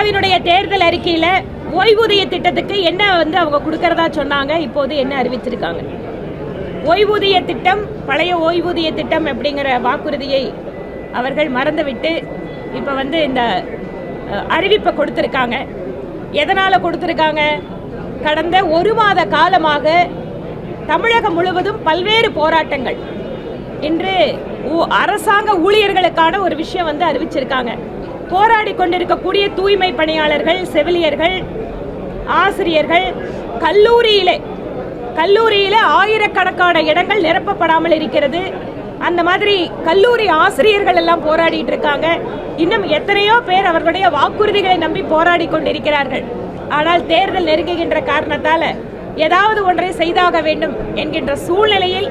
திமுகவினுடைய தேர்தல் அறிக்கையில ஓய்வூதிய திட்டத்துக்கு என்ன அவங்க கொடுக்கறதா சொன்னாங்க, இப்போது என்ன அறிவிச்சிருக்காங்க? ஓய்வூதிய திட்டம், பழைய ஓய்வூதிய திட்டம் அப்படிங்கிற வாக்குறுதியை அவர்கள் மறந்துவிட்டு இப்ப இந்த அறிவிப்பை கொடுத்திருக்காங்க. எதனால கொடுத்திருக்காங்க? கடந்த ஒரு மாத காலமாக தமிழகம் முழுவதும் பல்வேறு போராட்டங்கள். இன்று அரசாங்க ஊழியர்களுக்கான ஒரு விஷயம் அறிவிச்சிருக்காங்க. போராடி கொண்டிருக்கக்கூடிய தூய்மை பணியாளர்கள், செவிலியர்கள், ஆசிரியர்கள், கல்லூரியிலே ஆயிரக்கணக்கான இடங்கள் நிரப்பப்படாமல் இருக்கிறது. அந்த மாதிரி கல்லூரி ஆசிரியர்கள் எல்லாம் போராடிட்டு இருக்காங்க. இன்னும் எத்தனையோ பேர் அவர்களுடைய வாக்குறுதிகளை நம்பி போராடி கொண்டிருக்கிறார்கள். ஆனால் தேர்தல் நெருங்குகின்ற காரணத்தால ஏதாவது ஒன்றை செய்தாக வேண்டும் என்கின்ற சூழ்நிலையில்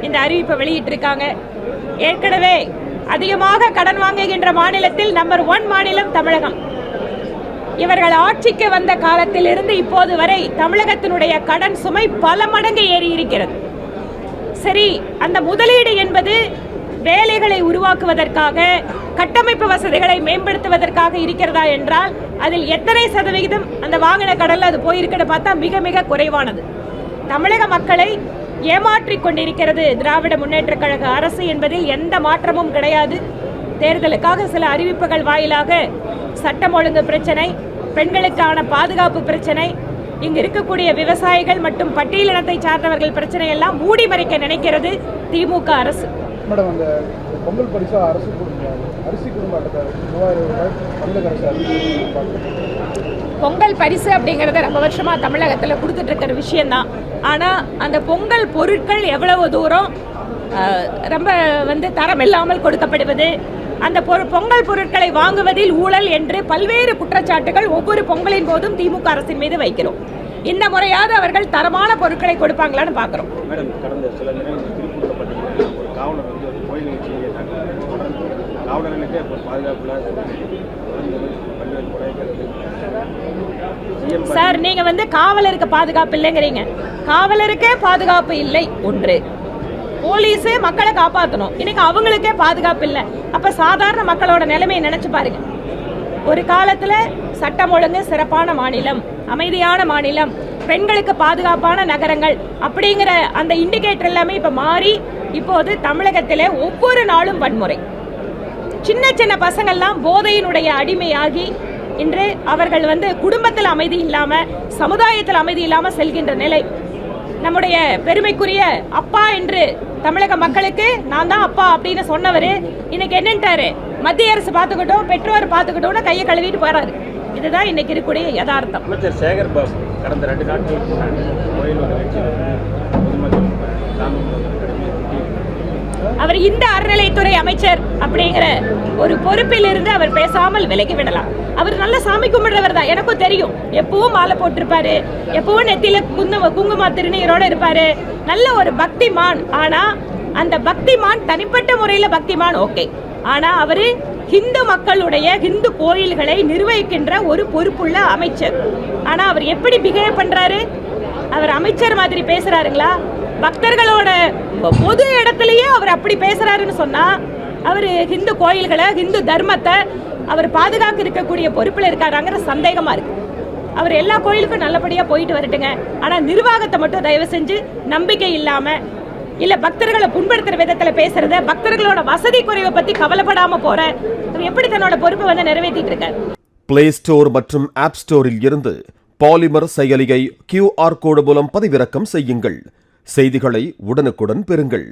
இந்த அறிவிப்பை வெளியிட்டிருக்காங்க. ஏற்கனவே அதிகமாக கடன் வாங்குகின்ற மாநிலத்தில் நம்பர் 1 மாநிலம் தமிழகம். இவர்கள் ஆட்சிக்கு வந்த காலத்திலிருந்து இப்போது வரை தமிழகத்தினுடைய கடன் சுமை பல மடங்கு ஏறி இருக்கிறது. சரி, அந்த முதலீடு என்பது வேலைகளை உருவாக்குவதற்காக, கட்டமைப்பு வசதிகளை மேம்படுத்துவதற்காக இருக்கிறதா என்றால் அதில் எத்தனை சதவிகிதம் அந்த வாங்கின கடன்ல அது போயிருக்குன்னு பார்த்தா மிக மிக குறைவானது. தமிழக மக்களை ஏமாற்றிக் கொண்டிருக்கிறது திராவிட முன்னேற்ற கழக அரசு என்பதில் எந்த மாற்றமும் கிடையாது. தேர்தலுக்காக சில அறிவிப்புகள் வாயிலாக சட்டம் ஒழுங்கு பிரச்சனை, பெண்களுக்கான பாதுகாப்பு பிரச்சனை, இங்கு இருக்கக்கூடிய விவசாயிகள் மற்றும் பட்டியலினத்தை சார்ந்தவர்கள் பிரச்சனை எல்லாம் மூடி மறைக்க நினைக்கிறது திமுக அரசு. மேடம், அந்த பொங்கல் பரிசா அரிசி குடும்ப பொங்கல் பரிசு அப்படிங்கறத ரொம்ப வருஷமா தமிழகத்தில் கொடுத்துட்டு இருக்கிற விஷயம்தான். ஆனா அந்த பொங்கல் பொருட்கள் எவ்வளவு தூரம் ரொம்ப தரம் இல்லாமல் கொடுக்கப்படுவது, அந்த பொங்கல் பொருட்களை வாங்குவதில் ஊழல் என்று பல்வேறு குற்றச்சாட்டுகள் ஒவ்வொரு பொங்கலின் போதும் திமுக அரசின் மீது வைக்கிறோம். இந்த முறையாவது அவர்கள் தரமான பொருட்களை கொடுப்பாங்களான்னு பார்க்கிறோம். மேடம், கடந்த சில நேரங்களில் திருப்பூர்ல பார்த்தீங்கன்னா ஒரு காவலர் ஒரு கோயில் நிகழ்ச்சியை காவலர்களுக்கே பாதுகாப்புல சார், நீங்க காவலருக்கு பாதுகாப்பு இல்லைங்கிறீங்க. காவலருக்கே பாதுகாப்பு இல்லை. ஒன்று, போலீஸ் மக்களை காப்பாற்றணும், இன்னைக்கு அவங்களுக்கே பாதுகாப்பு இல்லை. அப்ப சாதாரண மக்களோட நிலைமையை நினைச்சு பாருங்க. ஒரு காலத்துல சட்டம் ஒழுங்கு சிறப்பான மாநிலம், அமைதியான மாநிலம், பெண்களுக்கு பாதுகாப்பான நகரங்கள் அப்படிங்கிற அந்த இண்டிகேட்டர் எல்லாமே இப்ப மாறி இப்போது தமிழகத்திலே ஒவ்வொரு நாளும் வன்முறை. சின்ன சின்ன பசங்கள்லாம் போதையினுடைய அடிமையாகி இன்று அவர்கள் குடும்பத்தில் அமைதி இல்லாம, சமுதாயத்தில் அமைதி இல்லாம செல்கின்ற நிலை. நம்முடைய பெருமைக்குரிய அப்பா என்று தமிழக மக்களுக்கு நான் தான் அப்பா அப்படின்னு சொன்னவர் இன்னைக்கு என்னன்ட்டாரு, மத்திய அரசு பார்த்துக்கிட்டோம், பெற்றோர் பார்த்துக்கிட்டோம்னு கையை கழுவிட்டு போறாரு. இதுதான் இன்னைக்கு இருக்கக்கூடிய யதார்த்தம். அமைச்சர் சேகர் பாபு கடந்த 2 நாட்களுக்கு கோயில் அவர் இந்த அறநிலைத்துறை அமைச்சர் அப்படிங்கிற ஒரு பொறுப்பில் இருந்து அவர் பேசாமல் விலகி விடலாம். அவர் நல்ல சாமி கும்பிடுறவர் தான், எனக்கும் தெரியும். எப்பவும் மாலை போட்டிருப்பாரு, எப்பவும் நெத்தியில குங்கும திருநீரோட இருப்பாரு, நல்ல ஒரு பக்திமான். ஆனா அந்த பக்திமான் தனிப்பட்ட முறையில பக்திமான் ஓகே, ஆனா அவரு ஹிந்து மக்களுடைய ஹிந்து கோயில்களை நிர்வகிக்கின்ற ஒரு பொறுப்புள்ள அமைச்சர். ஆனா அவர் எப்படி பிஹேவ் பண்றாரு? அவர் அமைச்சர் மாதிரி பேசுறாருங்களா? பக்தர்களோட பொது இடத்துலயே அவர் அப்படி பேசுறாருன்னு சொன்னா அவரு ஹிந்து கோயில்களை, ஹிந்து தர்மத்தை அவர் பாதுகாக்க இருக்கக்கூடிய பொறுப்புல இருக்காராங்கிற சந்தேகமா இருக்கு. அவர் எல்லா கோயிலுக்கும் நல்லபடியா போயிட்டு வரட்டுங்க, ஆனா நிர்வாகத்தை மட்டும் தயவு செஞ்சு நம்பிக்கை இல்லாம இல்ல பக்தர்களை புண்படுத்துற விதத்துல பேசுறத, பக்தர்களோட வசதி குறைவை பத்தி கவலைப்படாம போற எப்படி தன்னோட பொறுப்பை நிறைவேற்றிட்டு இருக்காரு. பிளே ஸ்டோர் மற்றும் ஆப் ஸ்டோரில் இருந்து பாலிமர் செயலியை QR கோடு மூலம் பதிவிறக்கம் செய்யுங்கள். செய்திகளை உடனுக்குடன் பெறுங்கள்.